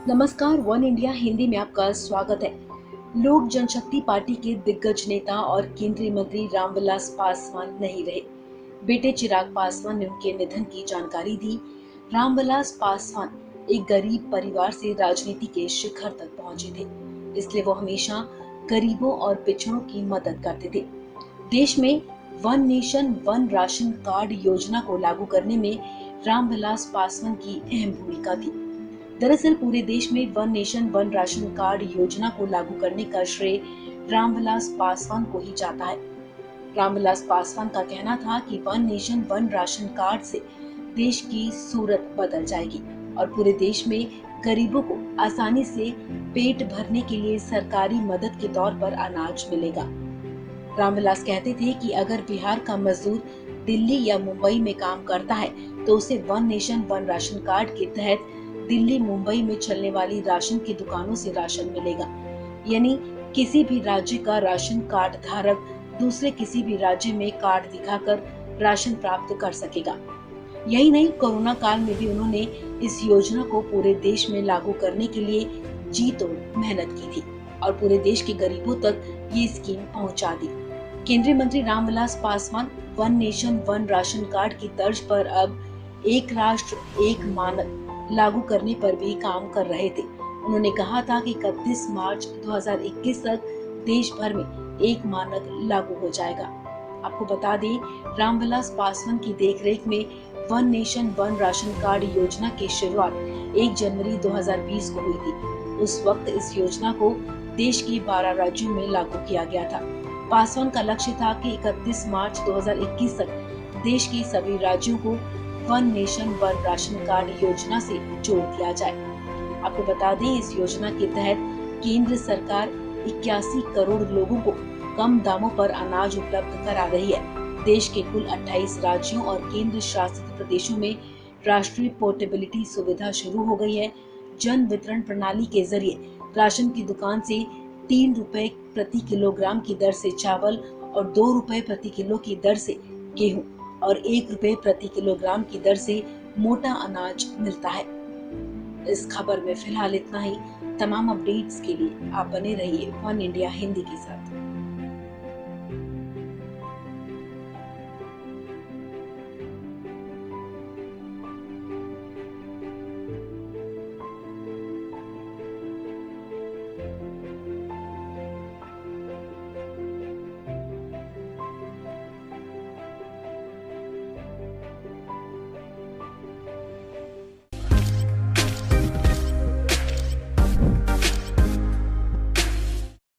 नमस्कार, one India Hindi में आपका स्वागत है। लोक जनशक्ति पार्टी के दिग्गज नेता और केंद्रीय मंत्री रामविलास पासवान नहीं रहे। बेटे चिराग पासवान ने उनके निधन की जानकारी दी। रामविलास पासवान एक गरीब परिवार से राजनीति के शिखर तक पहुंचे थे, इसलिए वो हमेशा गरीबों और पिछड़ों की मदद करते थे। देश में one nation one ration card योजना को लागू करने में रामविलास पासवान की अहम भूमिका थी। दरअसल पूरे देश में one nation one ration card योजना को लागू करने का श्रेय रामविलास पासवान को ही जाता है। रामविलास पासवान का कहना था कि one nation one ration card से देश की सूरत बदल जाएगी और पूरे देश में गरीबों को आसानी से पेट भरने के लिए सरकारी मदद के तौर पर अनाज मिलेगा। रामविलास कहते थे कि अगर बिहार का मजदूर दिल्ली या मुंबई में काम करता है तो उसे one nation one ration card के तहत दिल्ली मुंबई में चलने वाली राशन की दुकानों से राशन मिलेगा। यानी किसी भी राज्य का राशन कार्ड धारक दूसरे किसी भी राज्य में कार्ड दिखाकर राशन प्राप्त कर सकेगा। यही नहीं, कोरोना काल में भी उन्होंने इस योजना को पूरे देश में लागू करने के लिए जी तोड़ मेहनत की थी और पूरे देश के गरीबों तक ये स्कीम पहुंचा दी। केंद्रीय मंत्री Ramvilas Paswan one nation one ration card की तर्ज पर अब एक राष्ट्र एक मानक लागू करने पर भी काम कर रहे थे। उन्होंने कहा था कि 31 मार्च 2021 तक देश भर में एक मानक लागू हो जाएगा। आपको बता दें, रामविलास पासवान की देखरेख में one nation one ration card योजना की शुरुआत 1 जनवरी 2020 को हुई थी। उस वक्त इस योजना को देश के 12 राज्यों में लागू किया गया था। पासवान का लक्ष्य था कि 31 मार्च 2021 तक देश के सभी राज्यों को one nation one ration card योजना से जोड़ दिया जाए। आपको बता दें, इस योजना के तहत केंद्र सरकार 81 करोड़ लोगों को कम दामों पर अनाज उपलब्ध करा रही है। देश के कुल 28 राज्यों और केंद्र शासित प्रदेशों में राष्ट्रीय पोर्टेबिलिटी सुविधा शुरू हो गई है। जन वितरण प्रणाली के जरिए राशन की दुकान से 3 रुपए प्रति किलोग्राम की दर से चावल और 2 रुपए प्रति किलो की दर से गेहूं और 1 रुपए प्रति किलोग्राम की दर से मोटा अनाज मिलता है। इस खबर में फिलहाल इतना ही। तमाम अपडेट्स के लिए आप बने रहिए वन इंडिया हिंदी के साथ।